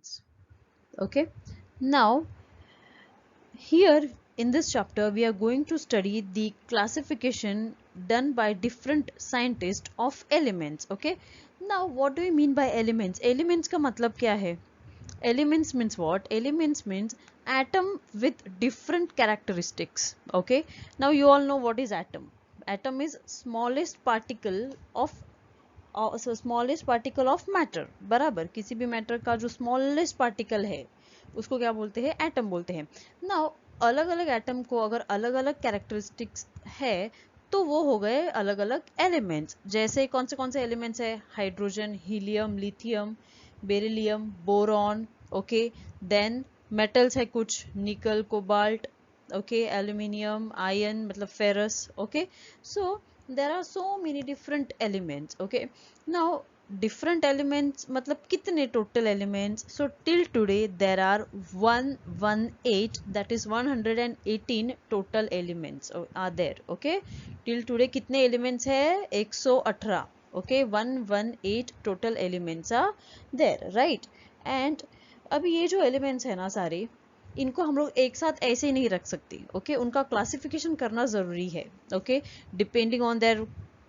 elements. Okay, now here in this chapter we are going to study the classification done by different scientists of elements. Okay, now what do we mean by elements? Elements का मतलब क्या है? Elements means what? Elements means atom with different characteristics. Okay, now you all know what is atom. Atom is smallest particle of smallest particle of matter, बराबर किसी भी matter का जो smallest particle है उसको क्या बोलते हैं? एटम बोलते हैं. नाउ अलग अलग एटम को अगर अलग अलग कैरेक्टरिस्टिक्स है तो वो हो गए अलग अलग एलिमेंट्स. जैसे कौन से एलिमेंट्स है? Hydrogen, helium, lithium, beryllium, boron. Okay, then metals है कुछ, nickel, cobalt, okay, aluminium, iron मतलब ferrous. Okay, so there are so many different elements. Okay, now different elements मतलब कितने total elements? So till today there are 118, that is 118 total elements are there. Okay, till today कितने elements है? 118. Okay, 118 total elements are there, right? And अभी ये जो elements है ना सारे, इनको हम लोग एक साथ ऐसे ही नहीं रख सकते. ओके, उनका क्लासिफिकेशन करना जरूरी है. Okay, depending on their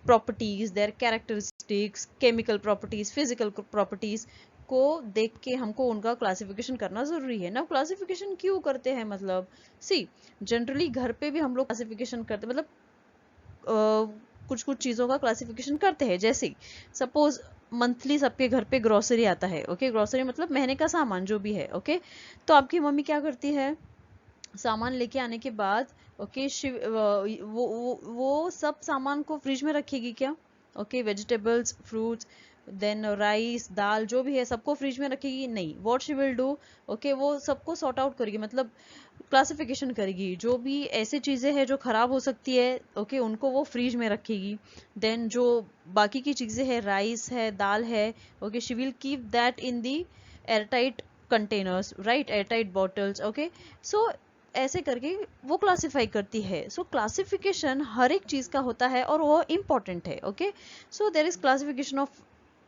properties, there characteristics, chemical properties, physical properties को देख के हमको उनका क्लासिफिकेशन करना जरूरी है ना. क्लासिफिकेशन क्यों करते हैं? मतलब सी जनरली घर पे भी हम लोग क्लासिफिकेशन करते, मतलब कुछ कुछ चीज़ों का क्लासिफिकेशन करते हैं. जैसे सपोज मंथली सबके घर पे ग्रोसरी आता है. ओके, ग्रोसरी मतलब महीने का सामान जो भी है. ओके, तो आपकी मम्मी क्या करती है? सामान लेके आने के बाद ओके वो सब सामान को फ्रिज में रखेगी क्या? Okay, vegetables, fruits, then rice, दाल जो भी है सबको फ्रिज में रखेगी? नहीं. What she will do? Okay, वो सबको सॉर्ट आउट करेगी, मतलब क्लासिफिकेशन करेगी. जो भी ऐसी चीजें हैं जो खराब हो सकती है, ओके, उनको वो फ्रिज में रखेगी. देन जो बाकी की चीजें हैं, राइस है, दाल है, okay, she will keep that in the airtight containers, right, airtight bottles. Okay, so ऐसे करके वो क्लासिफाई करती है. सो क्लासिफिकेशन हर एक चीज का होता है और वो इम्पोर्टेंट है. Okay, so there is classification of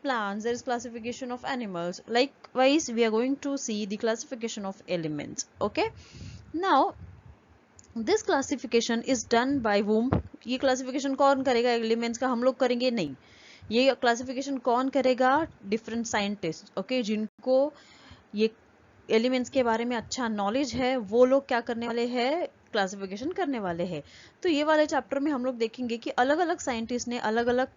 plants, there is classification of animals. Likewise we are going to see the classification of elements. Okay, now this classification is done by whom? ये classification कौन करेगा? elements का हम लोग करेंगे नहीं. ये classification कौन करेगा? different scientists. okay, जिनको ये एलिमेंट्स के बारे में अच्छा नॉलेज है वो लोग क्या करने वाले हैं? क्लासिफिकेशन करने वाले हैं. तो ये वाले चैप्टर में हम लोग देखेंगे कि अलग अलग साइंटिस्ट ने अलग अलग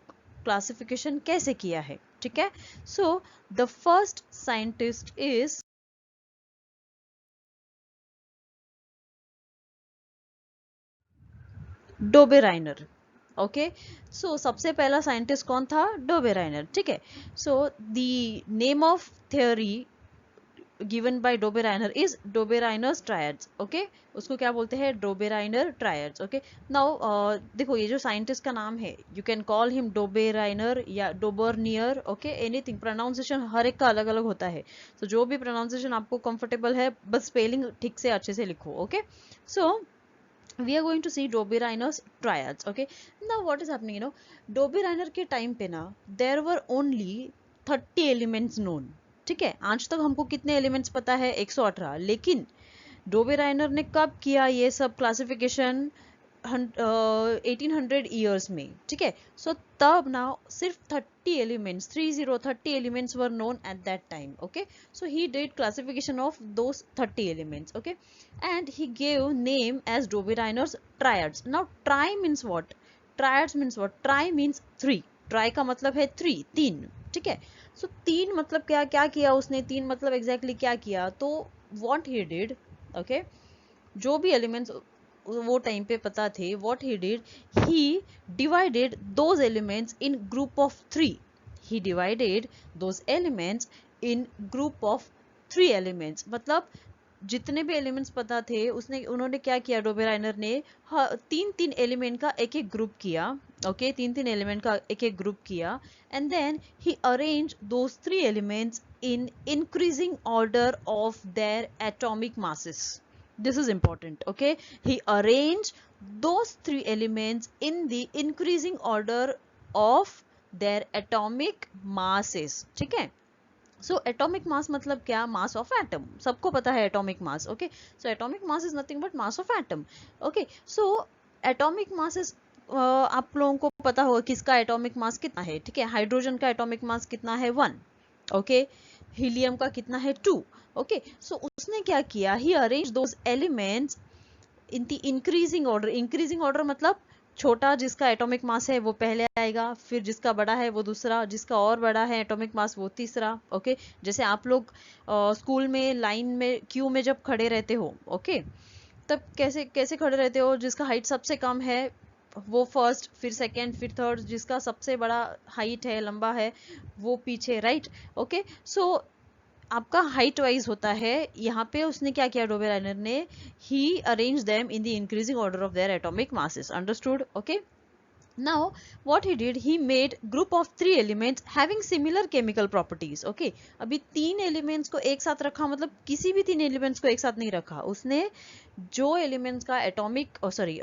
क्लासिफिकेशन कैसे किया है. ठीक है, so the first scientist is Dobereiner. Okay, so सबसे पहला साइंटिस्ट कौन था? डोबेराइनर. ठीक है, so the name of theory given by Dobereiner is Dobereiner's triads. Okay, उसको क्या बोलते हैं? Dobereiner triads. Okay, now देखो ये जो साइंटिस्ट का नाम है, you can call him Dobereiner या Dobernier. Okay, anything, pronunciation हर एक का अलग अलग होता है. तो जो भी pronunciation आपको comfortable है, बस स्पेलिंग ठीक से अच्छे से लिखो. Okay, so we are going to see Dobereiner's triads. Okay, now what is happening, Dobereiner के टाइम पे ना there were only 30 elements known. ठीक है, आज तक हमको कितने एलिमेंट्स पता है? 118. लेकिन डोबेराइनर ने कब किया ये सब क्लासिफिकेशन? 1800 ईयर्स में. ठीक है, सो तब ना सिर्फ 30 elements, 30 elements were known at that time. Okay, so he did classification of those 30 elements. Okay, and he gave name as Dobereiner's triads. Now tri means what? Triads means what? Tri means 3. Tri का मतलब है 3, 3. ठीक है, सो 3 मतलब क्या क्या किया उसने? 3 मतलब एग्जैक्टली क्या किया? तो व्हाट ही डिड, ओके, जो भी एलिमेंट्स वो टाइम पे पता थे, what he did, he divided those elements in group of 3. He divided those elements in group of 3 elements. मतलब जितने भी एलिमेंट्स पता थे उन्होंने क्या किया? डोबेराइनर ने 3 एलिमेंट का एक एक ग्रुप किया. ओके, 3 एलिमेंट का एक एक ग्रुप किया, and then he arrange those 3 elements in increasing order of their atomic masses. This is important. Okay, he arranged those 3 elements in the increasing order of their atomic masses. ठीक है, so atomic mass मतलब क्या, mass of atom, सबको पता है atomic mass, okay. So atomic mass is nothing but mass of atom, okay. So atomic mass is, आप लोगों को पता होगा किसका एटॉमिक मास कितना है, ठीक है। हाइड्रोजन का एटॉमिक मास कितना है 1, ओके। हीलियम का कितना है 2, ओके। सो उसने क्या किया, he arrange those elements in the increasing order. Increasing order मतलब छोटा जिसका एटॉमिक मास है वो पहले आएगा, फिर जिसका बड़ा है वो दूसरा, जिसका और बड़ा है एटॉमिक मास वो तीसरा, ओके। जैसे आप लोग स्कूल में लाइन में क्यू में जब खड़े रहते हो, ओके, तब कैसे कैसे खड़े रहते हो, जिसका हाइट सबसे कम है वो फर्स्ट, फिर सेकंड, फिर थर्ड, जिसका सबसे बड़ा हाइट है, लंबा है, वो पीछे, राइट, ओके। सो आपका हाइट वाइज होता है। यहाँ पे उसने क्या किया डोबेराइनर ने, he arrange them in the increasing order of their atomic masses, understood, okay. Now what he did, he made group of 3 elements having similar chemical properties, okay। अभी 3 एलिमेंट्स को एक साथ रखा, मतलब किसी भी 3 एलिमेंट्स को एक साथ नहीं रखा उसने, जो एलिमेंट्स का एटॉमिक सॉरी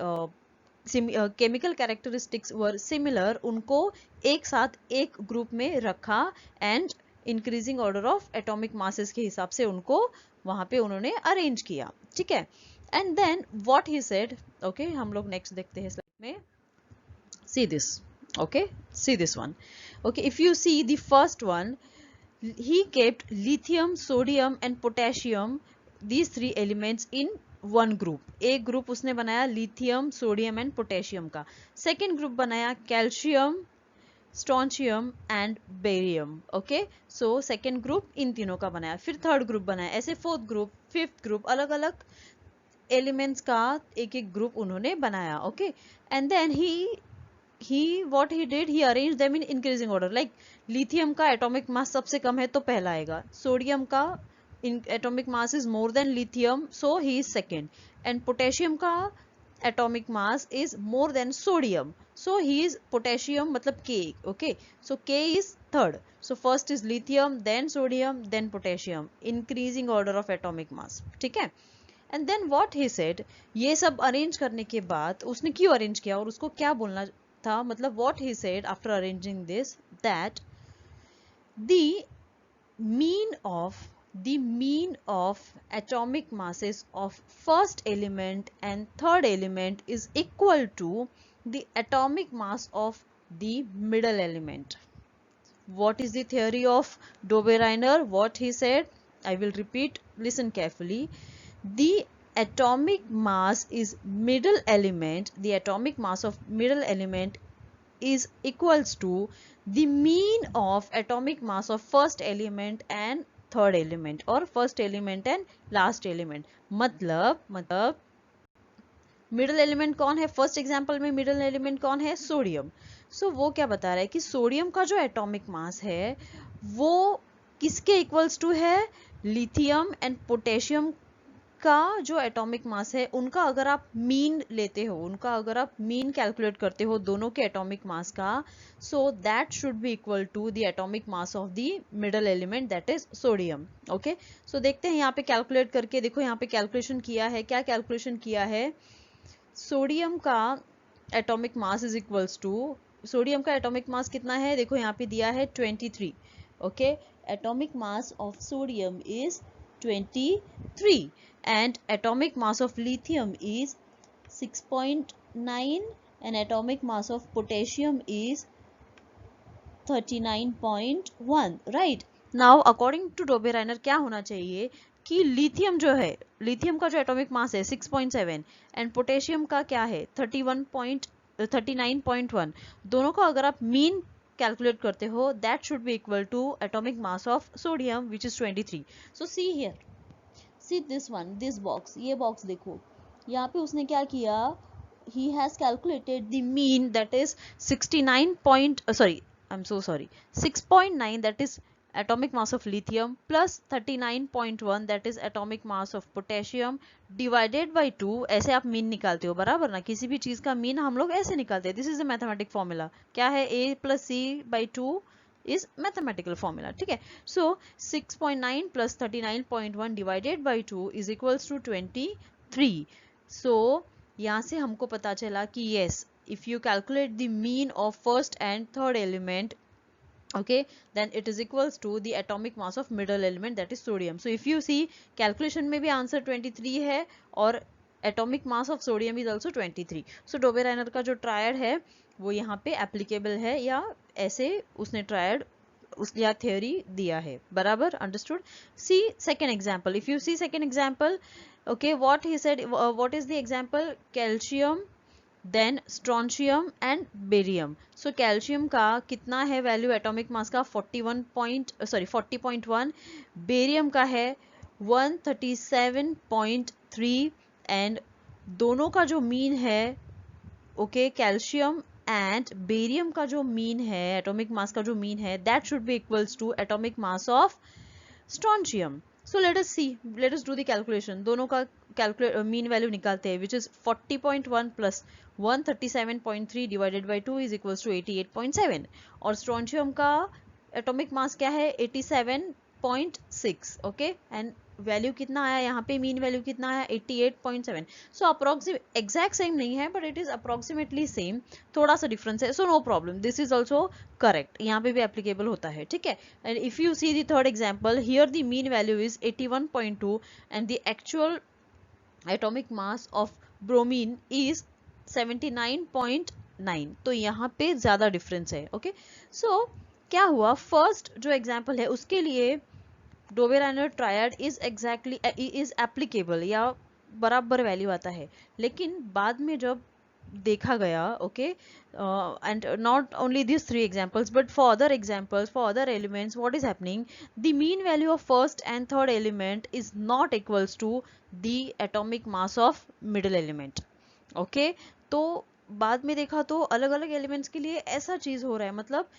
केमिकल कैरेक्टरिस्टिक्स वर सिमिलर उनको एक साथ एक ग्रुप में रखा, and increasing order of atomic masses के हिसाब से उनको वहां पे उन्होंने अरेंज किया, ठीक है। And then what he said, okay, हम लोग नेक्स्ट देखते हैं स्लाइड में। See this, okay, see this one, okay। If you see the first one, he kept lithium, sodium and potassium, these 3 elements in one group। एक group उसने बनाया lithium, sodium and potassium का। Second group बनाया calcium, strontium and barium, okay. So second group in तीनों का बनाया, फिर third group बनाया, ऐसे फोर्थ ग्रुप, फिफ्थ ग्रुप, अलग अलग एलिमेंट्स का एक एक ग्रुप उन्होंने बनाया, okay. And then he what he did, he arranged them in increasing order, like lithium का atomic mass सबसे कम है तो पहला आएगा, sodium का atomic mass is more than lithium so he is second, and potassium का atomic mass is more than sodium so he is potassium मतलब K, okay। So K is third, so first is lithium, then sodium, then potassium, increasing order of atomic mass, ठीक है। And then what he said, ये सब arrange करने के बाद उसने क्यों अरेंज किया और उसको क्या बोलना था, मतलब what he said after arranging this, that the mean of the mean of atomic masses of first element and third element is equal to the atomic mass of the middle element. What is the theory of Dobereiner? What he said, I will repeat, listen carefully. The atomic mass is middle element, the atomic mass of middle element is equals to the mean of atomic mass of first element and third element, or first element and last element। मतलब middle element कौन है, first example में middle element कौन है, sodium. सो वो क्या बता रहा है कि सोडियम का जो एटॉमिक मास है वो किसके इक्वल्स टू है, लिथियम एंड पोटेशियम का जो एटॉमिक मास है उनका अगर आप मीन लेते हो, उनका अगर आप मीन कैलकुलेट करते हो दोनों के एटॉमिक मास का, so that should be equal to the atomic mass of the middle element, that is sodium, okay. So देखते हैं यहाँ पे कैलकुलेट करके, देखो यहाँ पे कैलकुलेशन किया है, क्या कैलकुलेशन किया है, सोडियम का atomic mass is equals to, sodium का एटॉमिक मास कितना है, देखो यहाँ पे दिया है 23, okay. Atomic mass of sodium is 23 and atomic mass of lithium is 6.9 and atomic mass of potassium is 39.1, right। now according to Dobereiner क्या होना चाहिए कि लिथियम जो है, लिथियम का जो एटॉमिक मास है 6.7 एंड पोटेशियम का क्या है 39.1, दोनों का अगर आप मीन कैलकुलेट करते हो that should be equal to atomic mass of sodium which is 23। So see here, see this one, this box, ये बॉक्स देखो, यहाँ पे उसने क्या किया, he has calculated the mean that is 69 point sorry I'm so sorry 6.9, that is atomic mass of lithium, plus 39.1 that is atomic mass of potassium, divided by 2। ऐसे आप mean निकालते हो बराबर ना, किसी भी चीज का मीन हम लोग ऐसे निकालते हैं, this is a mathematic formula, क्या है a plus c by 2 is mathematical formula, ठीक है। so 6.9 plus 39.1 divided by 2 is equals to 23। so यहाँ से हमको पता चला कि yes, if you calculate the mean of first and third element okay, then it is equals to the atomic mass of middle element, that is sodium. So if you see calculation में भी answer 23 है और atomic mass of sodium is also 23. So Dobereiner का जो triad है वो यहाँ पे एप्लीकेबल है, या ऐसे उसने ट्रायड उस या थ्योरी दिया है, बराबर, understood. See second example. If you see second example, okay, what he said, what is the example? Calcium, then strontium and barium. So calcium का कितना है वैल्यू एटॉमिक मास का? 40.1. बेरियम का है 137.3. एंड दोनों का जो मीन है, ओके, कैल्शियम एंड बेरियम का जो मीन है, एटॉमिक मास का जो मीन है, that should be equals to atomic mass of strontium. So let us do the calculation. दोनों का मीन वैल्यू निकालते हैं, which is 40.1 plus 137.3 divided by 2 is equals to 88.7. और स्ट्रॉन्शियम का एटॉमिक मास क्या है? 87.6. ओके, एंड वैल्यू कितना आया यहाँ पे? मीन वैल्यू कितना आया? 88.7. सो अप्रोक्सीमेट एग्जैक्ट सेम नहीं है, but it is approximately same, थोड़ा सा डिफरेंस है. So no problem, this is also correct, यहाँ पे भी एप्लीकेबल होता है, ठीक है. And if you see the third example, here the mean value is 81.2 and the actual atomic mass of bromine is 79.9. तो यहाँ पे ज्यादा डिफरेंस है. ओके, सो क्या हुआ? फर्स्ट जो एग्जाम्पल है उसके लिए डोबेराइनर ट्रायड इज एप्लीकेबल, या बराबर वैल्यू आता है. लेकिन बाद में जब देखा गया, okay, and not only this three examples but for other examples, for other elements, what is happening? The mean value of first and third element is not equals to the atomic mass of middle element. Okay, तो बाद में देखा तो अलग अलग elements के लिए ऐसा चीज हो रहा है, मतलब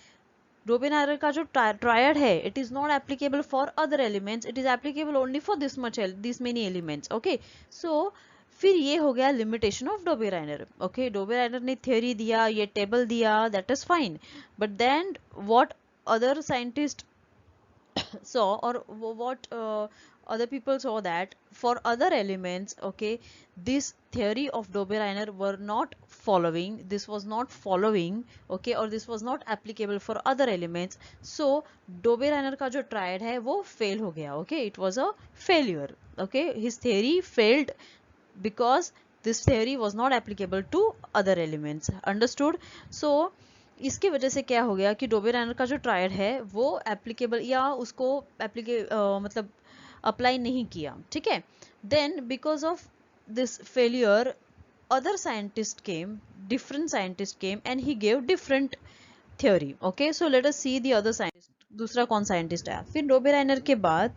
डोबेराइनर का जो ट्रायड है, it is not applicable for other elements, it is applicable only for this many elements. Okay, so फिर ये हो गया limitation of Dobereiner. Okay, Dobereiner ने थ्योरी दिया, ये टेबल दिया, that is fine, but then what other scientist saw, or what other people saw, that for other elements, okay, this theory of Dobereiner were not following, this was not following, okay, or this was not applicable for other elements. So Dobereiner का जो triad है वो fail हो गया. okay, it was a failure. okay, his theory failed because this theory was not applicable to other elements. understood? So इसकी वजह से क्या हो गया कि डोबेराइनर का जो ट्रायड है वो एप्लीकेबल, या उसको मतलब अप्लाई नहीं किया, ठीक है. Then because of this failure other scientist came, different scientist came and he gave different theory. Okay, so let us see the other scientist. दूसरा कौन साइंटिस्ट आया फिर डोबेराइनर के बाद?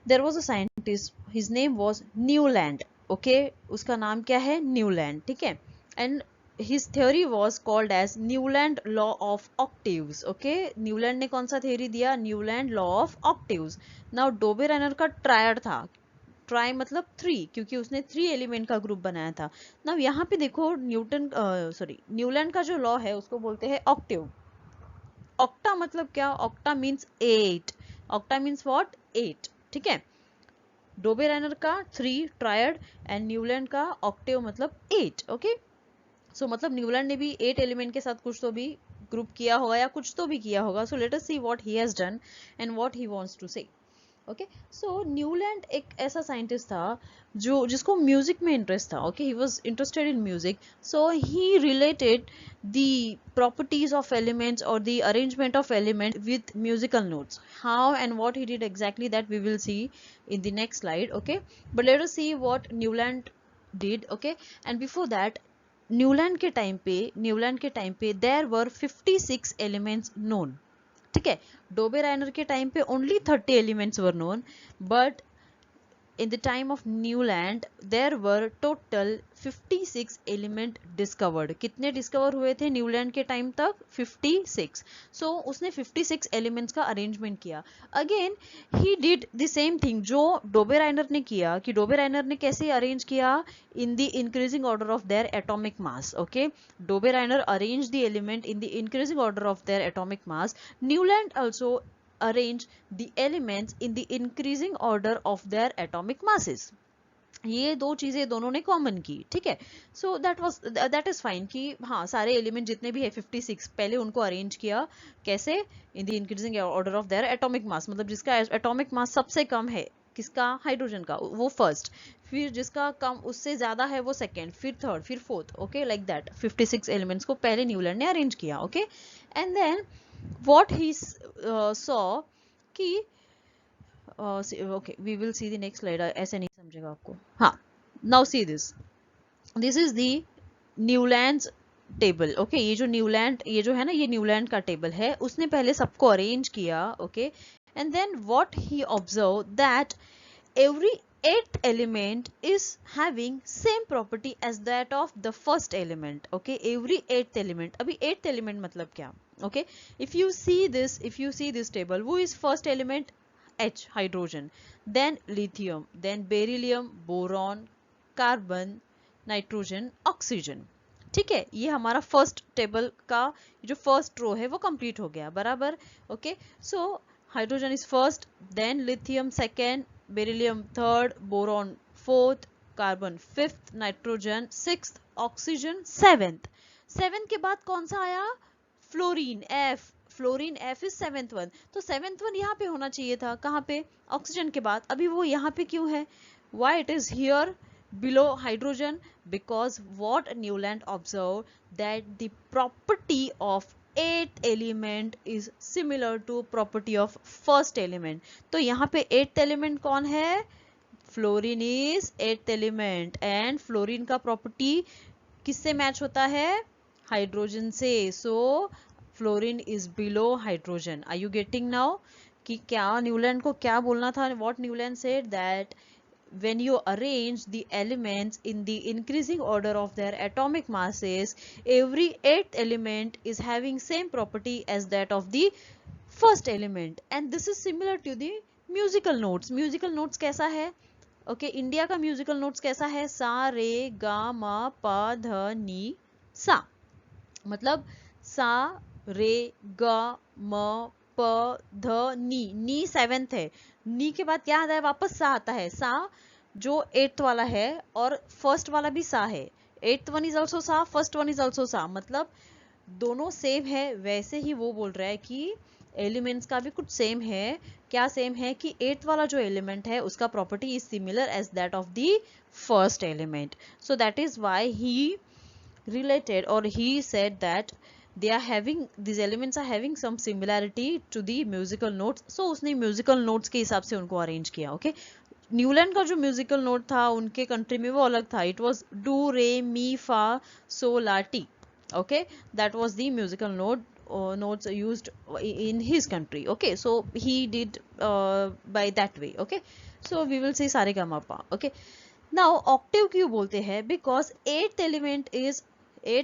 There was a scientist, his name was Newland. Okay, उसका नाम क्या है? न्यूलैंड, ठीक है. And his theory was called as Newland law of octaves. okay, Newland ने कौन सा थ्योरी दिया? Newland law of octaves. Now Dobereiner का ट्रायड था, ट्राई मतलब 3, क्योंकि उसने 3 एलिमेंट का ग्रुप बनाया था. नाउ यहाँ पे देखो न्यूलैंड का जो लॉ है उसको बोलते हैं ऑक्टेव. ऑक्टा मतलब क्या? Octa means 8. Octa means what? 8, ठीक है. डोबेराइनर का 3 ट्रायड एंड न्यूलैंड का ऑक्टेव मतलब 8. ओके, सो मतलब न्यूलैंड ने भी 8 एलिमेंट के साथ कुछ तो भी ग्रुप किया होगा या कुछ तो भी किया होगा. So let us see what he has done and what he wants to say. Okay, so Newland एक ऐसा साइंटिस्ट था जो जिसको म्यूजिक में इंटरेस्ट था. Okay, he was interested in music, so he related the properties of elements और the arrangement of element with musical notes. How and what he did exactly, that we will see in the next slide. okay, but let us see what Newland did. okay, and before that, Newland के time पे there were 56 elements known. ठीक है, Dobereiner के time पे only 30 elements were known, but in the time of Newland there were total 56 element discovered. कितने discover हुए थे Newland के टाइम तक? 56. सो उसने 56 एलिमेंट्स का अरेंजमेंट किया. Again he did the same thing जो डोबेराइनर ने किया, कि डोबेराइनर ने कैसे अरेंज किया? In the increasing order of their atomic mass. Okay, Dobereiner arrange the element in the increasing order of their atomic mass. Newland also arrange the elements in the increasing order of their atomic masses. ये दो चीजें दोनों ने common की, ठीक है। So that is fine कि हाँ सारे एलिमेंट जितने भी है 56 पहले उनको अरेंज किया कैसे, इन the increasing order of their atomic मास, मतलब जिसका एटॉमिक मास सबसे कम है किसका, हाइड्रोजन का, वो फर्स्ट, फिर जिसका कम उससे ज्यादा है वो सेकेंड, फिर थर्ड, फिर fourth, okay, like that 56 elements को पहले न्यूलैंड ने अरेंज किया, okay. And then what he saw कि okay, we will see the next slide, ऐसे नहीं समझेगा आपको, हाँ। now see this is the Newland table, okay. ये जो न्यूलैंड, ये जो है ना, ये न्यूलैंड का टेबल है, उसने पहले सबको अरेंज किया, okay. And then what he observe that every eighth element is having same property as that of the first element, okay। every eighth element, अभी eighth element मतलब क्या, okay। if you see this table, who is first element, H, hydrogen, then lithium, then beryllium, boron, carbon, nitrogen, oxygen, ठीक है। ये हमारा first table का जो first row है वो कंप्लीट हो गया, बराबर, okay. So hydrogen is first, then lithium second, beryllium third, boron fourth, carbon fifth, nitrogen sixth, oxygen seventh. Seventh के बाद कौन सा आया, fluorine, F, fluorine F is seventh one, तो सेवेंथ वन यहाँ पे होना चाहिए था, कहाँ पे, ऑक्सीजन के बाद, अभी वो यहाँ पे क्यों है, why it is here below hydrogen, because what Newland observed that the property of eighth element is similar to property of first element, तो यहाँ पे eighth element कौन है, fluorine is eighth element, and fluorine का property किससे match होता है, hydrogen से, so fluorine is below hydrogen. Are you getting now कि क्या न्यूलैंड को क्या बोलना था, what Newland said that when you arrange the elements in the increasing order of their atomic masses, every eighth element is having same property as that of the first element, and this is similar to the musical notes। musical notes कैसा है, okay, India का musical notes कैसा है, सा रे गा मा पा ध नी सा, मतलब सा रे ग म प ध नी, नी सेवेंथ है, नी के बाद क्या आता है, वापस सा आता है, सा जो एट्थ वाला है और फर्स्ट वाला भी सा है, एट्थ वन इज ऑल्सो सा, फर्स्ट वन इज ऑल्सो सा, मतलब दोनों सेम है। वैसे ही वो बोल रहा है कि एलिमेंट्स का भी कुछ सेम है, क्या सेम है कि एट्थ वाला जो एलिमेंट है उसका property is similar as that of the first element, so that is why he related, or he said that they are having, these elements are having some similarity to the musical notes, so उसने musical notes के हिसाब से उनको arrange किया, okay। Newland का जो musical note था उनके कंट्री में वो अलग था, इट वाज डू रे मी फा सो ला T, okay, that was the musical notes used in his country, okay, so he did by that way, okay। so we will see saregama, okay। now octave क्यों बोलते हैं, because eighth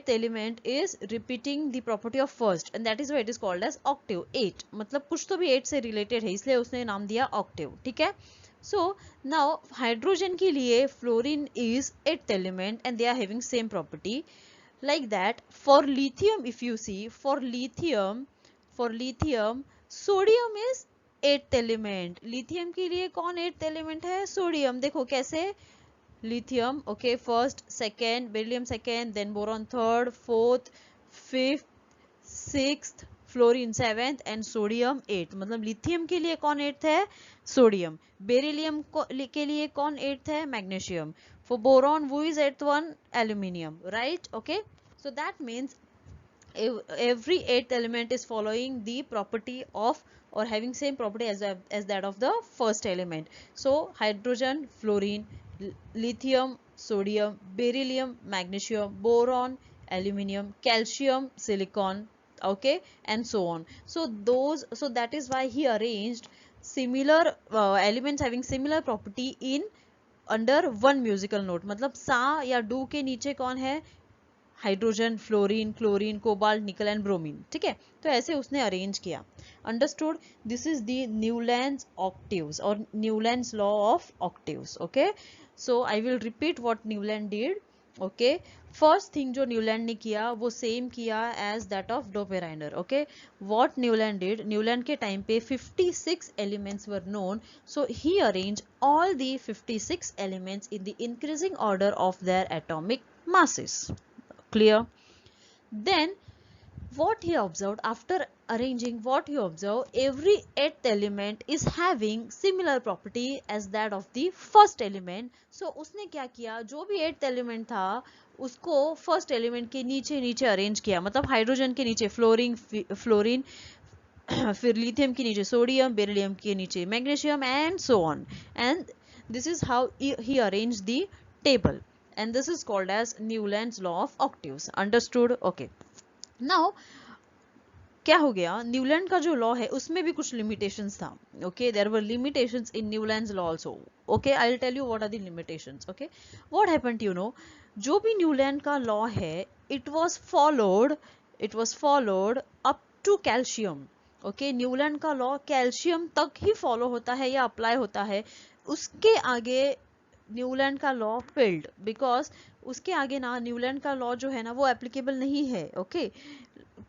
element is repeating the property of first, and that is why it is called as octave, 8 मतलब कुछ तो भी 8 से related है, इसलिए उसने नाम दिया octave, ठीक है। so now hydrogen के लिए fluorine is 8th element and they are having same property, like that for lithium, if you see, for lithium sodium is 8th element, lithium के लिए कौन 8th element है, सोडियम, देखो कैसे, lithium, okay, first, second, beryllium second, then boron third, fourth, fifth, sixth, fluorine seventh and sodium eight, मतलब lithium के लिए कौन एट्थ है, सोडियम, बेरिलियम के लिए कौन एट्थ है, मैग्नीशियम, फॉर बोरॉन वो is eighth one, aluminium, right, okay. So that means every eighth element is following the property of or having same property as that of the first element, so hydrogen, fluorine, lithium, sodium, beryllium, magnesium, boron, aluminium, calcium, silicon, okay, and so on, so that is why he arranged similar elements having similar property in under one musical note, मतलब सा या do के नीचे कौन है, hydrogen, fluorine, chlorine, cobalt, nickel and bromine, ठीक है। तो ऐसे उसने अरेंज किया, understood, this is the Newlands octaves और Newlands law of octaves, okay. So I will repeat what Newland did, okay, first thing जो न्यूलैंड ने किया वो सेम किया as that of Dobereiner. Okay, what Newland did, Newland के time पे 56 elements were known, so he arrange all the 56 elements in the increasing order of their atomic masses. Clear? Then what he observed, after arranging, what he observed, every eighth element is having similar property as that of the first element. So उसने क्या किया, जो भी eighth element था उसको first element के नीचे नीचे अरेंज किया, मतलब हाइड्रोजन के नीचे फ्लोरीन फिर लिथियम के नीचे सोडियम, बेरिलियम के नीचे magnesium and so on. And this is how he arrange the table, and this is called as Newland's law of octaves. Understood? Okay. Now क्या हो गया, न्यूलैंड का जो लॉ है उसमें भी कुछ लिमिटेशंस था. Okay, there were limitations in Newlands law also. Okay, I will tell you what are the limitations. Okay, what happened, you know, जो भी न्यूलैंड का लॉ है it was followed up to calcium. Okay, Newland का law calcium तक ही follow होता है या अप्लाई होता है, उसके आगे न्यूलैंड का लॉ फेल्ड, बिकॉज उसके आगे ना न्यूलैंड का लॉ जो है ना वो एप्लीकेबल नहीं है. ओके,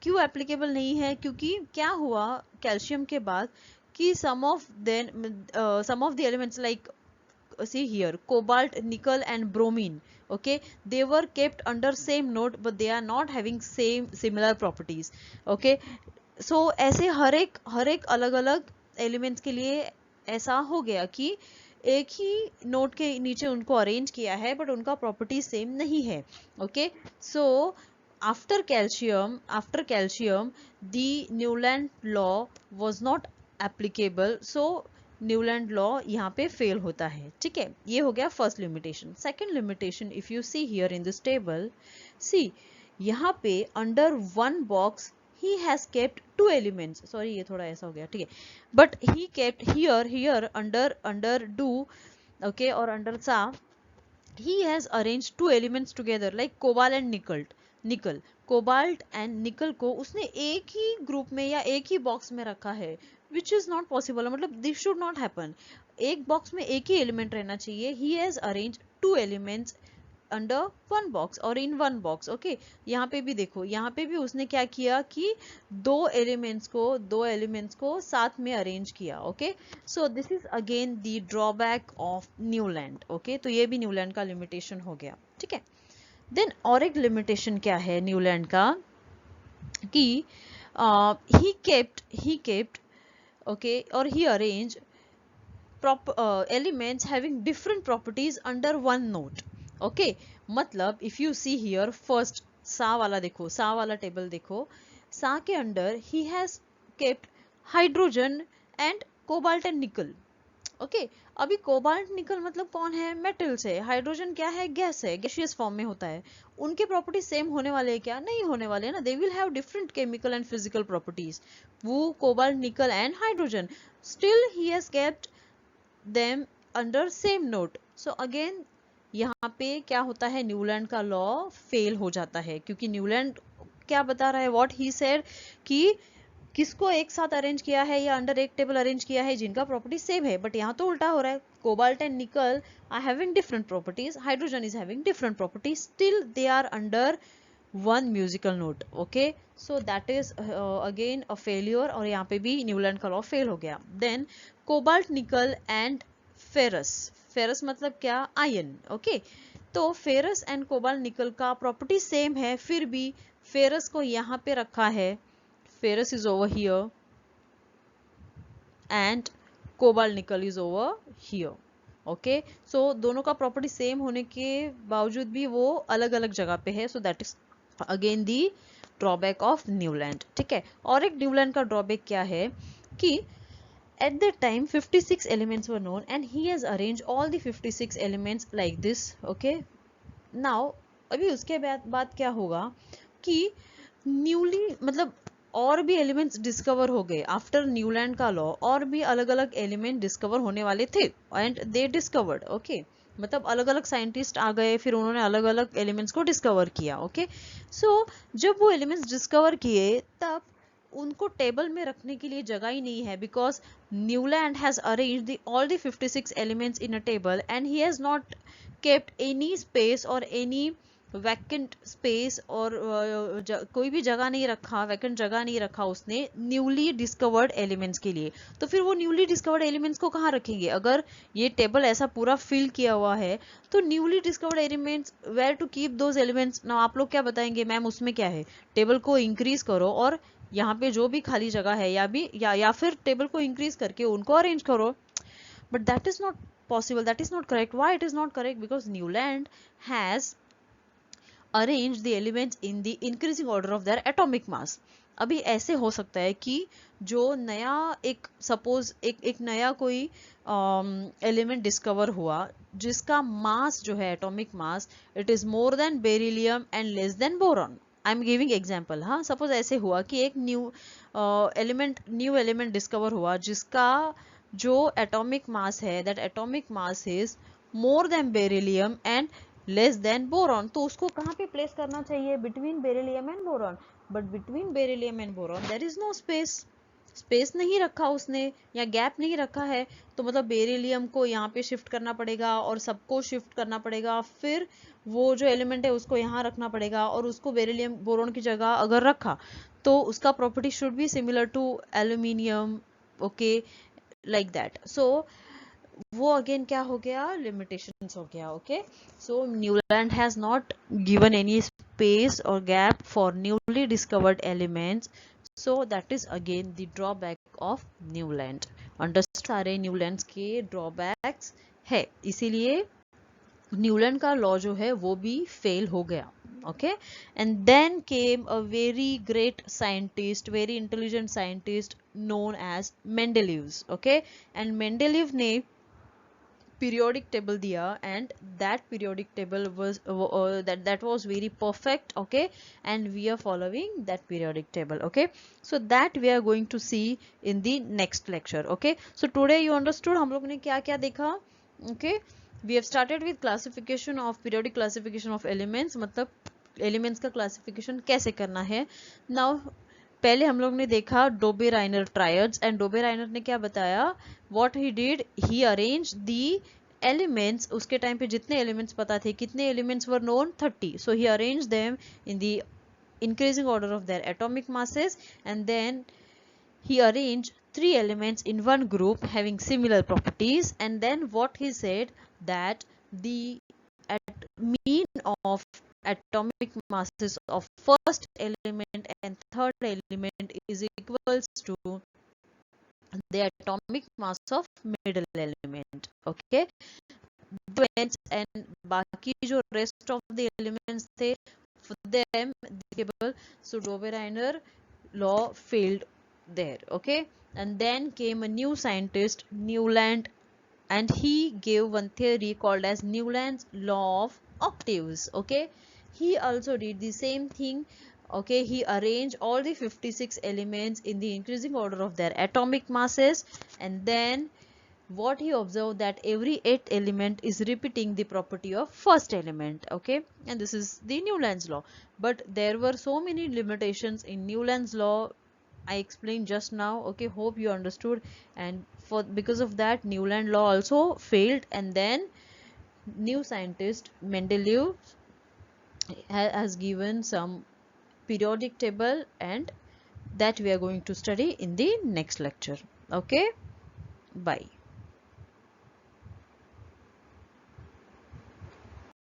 क्यों एप्लीकेबल नहीं है, क्योंकि क्या हुआ कैल्शियम के बाद कि some of the elements like see here cobalt, nickel and bromine, okay, they were kept under same node but they are not having similar properties. okay, so ऐसे हर एक अलग अलग एलिमेंट्स के लिए ऐसा हो गया कि एक ही नोट के नीचे उनको अरेंज किया है बट उनका प्रॉपर्टी सेम नहीं है. Okay, so after calcium the Newland law was not applicable, so Newland law यहाँ पे फेल होता है. ठीक है, ये हो गया first limitation. Second limitation, if you see here in this table, see यहाँ पे under one box he has kept two elements, sorry ये थोड़ा ऐसा हो गया, ठीक है, but he kept here under do, okay, or under sa he has arranged two elements together like cobalt and nickel. Cobalt and निकल को उसने एक ही ग्रुप में या एक ही बॉक्स में रखा है, विच इज नॉट पॉसिबल, मतलब दिस शुड नॉट हैपन. एक बॉक्स में एक ही एलिमेंट रहना चाहिए. He has arrange two elements under one box और इन वन बॉक्स. ओके, यहाँ पे भी देखो, यहाँ पे भी उसने क्या किया कि दो एलिमेंट्स को साथ में अरेंज किया. Okay, so this is again the drawback of Newland. Okay, तो ये भी न्यूलैंड का लिमिटेशन हो गया. ठीक है, देन और एक लिमिटेशन क्या है न्यूलैंड का कि ही केप्ट ओके, और he arrange elements having different properties under one note. Okay, मतलब if you see here first सा वाला देखो, सा वाला टेबल देखो, सा के under he has kept hydrogen and cobalt and nickel. Okay, अभी कोबाल्ट निकल मतलब कौन है, मेटल्स है. हाइड्रोजन क्या है, गैस है, गैसियस फॉर्म में होता है. उनके प्रॉपर्टी सेम होने वाले हैं क्या, नहीं होने वाले ना. They will have different chemical and physical properties, वो cobalt nickel and hydrogen. Still he has kept them under same note. So again यहाँ पे क्या होता है, न्यूलैंड का लॉ फेल हो जाता है, क्योंकि न्यूलैंड क्या बता रहा है, व्हाट ही सेड कि किसको एक साथ अरेंज किया है या अंडर एक टेबल अरेंज किया है जिनका प्रॉपर्टी सेम है. बट यहाँ तो उल्टा हो रहा है, cobalt and nickel are having different properties, hydrogen is having different properties, still they are under one musical note. Okay, so that is again a failure, और यहाँ पे भी न्यूलैंड का लॉ फेल हो गया. Then cobalt nickel and ferrous मतलब क्या, ion. Okay, तो फेरस एंड कोबाल्ट निकल का प्रॉपर्टी सेम है, फिर भी फेरस को यहाँ पे रखा है, ferrous is over here and cobalt nickel is over here. Okay, so दोनों का प्रॉपर्टी सेम होने के बावजूद भी वो अलग अलग जगह पे है. So that is again the drawback of Newland. ठीक है, और एक न्यूलैंड का ड्रॉबैक क्या है कि at that time 56 elements were known and he has arranged all the 56 elements like this. okay, now अभी उसके बाद क्या होगा कि न्यूली मतलब और भी एलिमेंट्स डिस्कवर हो गए आफ्टर न्यूलैंड का लॉ, और भी अलग अलग एलिमेंट डिस्कवर होने वाले थे एंड दे डिस्कवर्ड. ओके, मतलब अलग अलग साइंटिस्ट आ गए, फिर उन्होंने अलग अलग एलिमेंट्स को डिस्कवर किया. ओके, सो जब वो एलिमेंट्स डिस्कवर किए तब उनको टेबल में रखने के लिए जगह ही नहीं है, because Newland has arranged all the 56 elements in a table and he has not kept any space और एनी वैकेंट स्पेस और कोई भी जगह नहीं रखा, वैकेंट जगह नहीं रखा उसने न्यूली डिस्कवर्ड एलिमेंट्स के लिए, तो फिर वो न्यूली डिस्कवर्ड एलिमेंट्स को कहाँ रखेंगे? अगर ये टेबल ऐसा पूरा फिल किया हुआ है तो newly discovered elements, where to keep those elements? ना आप लोग क्या बताएंगे मैम उसमें क्या है? टेबल को इंक्रीज करो और यहाँ पे जो भी खाली जगह है या फिर टेबल को इंक्रीज करके उनको अरेंज करो. But that is not possible, that is not correct. Why it is not correct? Because Newland has arranged the elements in the increasing order of their atomic mass. अभी ऐसे हो सकता है कि जो नया एक सपोज एक नया कोई एलिमेंट डिस्कवर हुआ जिसका मास जो है atomic mass it is more than beryllium and less than boron. I am giving example. हाँ, सपोज ऐसे हुआ कि एक न्यू एलिमेंट डिस्कवर हुआ जिसका जो एटॉमिक मास है that atomic mass is more than beryllium and less than boron. तो उसको कहाँ पे प्लेस करना चाहिए? Between beryllium and boron. But between beryllium and boron there is no space. Space नहीं रखा उसने या गैप नहीं रखा है, तो मतलब बेरिलियम को यहाँ पे शिफ्ट करना पड़ेगा और सबको शिफ्ट करना पड़ेगा, फिर वो जो एलिमेंट है उसको यहाँ रखना पड़ेगा और उसको बेरिलियम बोरॉन की जगह अगर रखा तो उसका property should be similar to aluminium. Okay, like that. So वो अगेन क्या हो गया? लिमिटेशंस हो गया. Okay, so Newland has not given any space और gap for newly discovered elements. So that is again the drawback of Newland. Understand? सारे Newlands के drawbacks है, इसीलिए न्यूलैंड का लॉ जो है वो भी फेल हो गया. Okay, and then came a very great scientist, very intelligent scientist known as Mendeleev. Okay, and Mendeleev ने periodic table दिया and that periodic table was that was very perfect. Okay, and we are following that periodic table. Okay, so that we are going to see in the next lecture. Okay, so today you understood हम लोग ने क्या क्या देखा. Okay, we have started with classification of periodic classification of elements, मतलब elements का classification कैसे करना है. नाउ पहले हम लोग ने देखा डोबे राइनर ट्रायड्स एंड डोबे राइनर ने क्या बताया? What he did, he arrange the elements. उसके टाइम पे जितने एलिमेंट्स पता थे, कितने elements were known? 30. So he arrange them in the increasing order of their atomic masses, and then he arranged 3 elements in one group having similar properties. And then what he said that the mean of atomic masses of first element and third element is equals to the atomic mass of middle element. Okay, and बाकी जो rest of the elements थे for them so Dobereiner law failed there. Okay, and then came a new scientist Newland, and he gave one theory called as Newland's law of octaves. Okay, he also did the same thing. Okay, he arranged all the 56 elements in the increasing order of their atomic masses, and then what he observed that every 8th element is repeating the property of first element. Okay, and this is the Newland's law. But there were so many limitations in Newland's law, I explained just now. Okay, hope you understood. And because of that Newland law also failed, and then new scientist Mendeleev has given some periodic table, and that we are going to study in the next lecture. Okay, bye.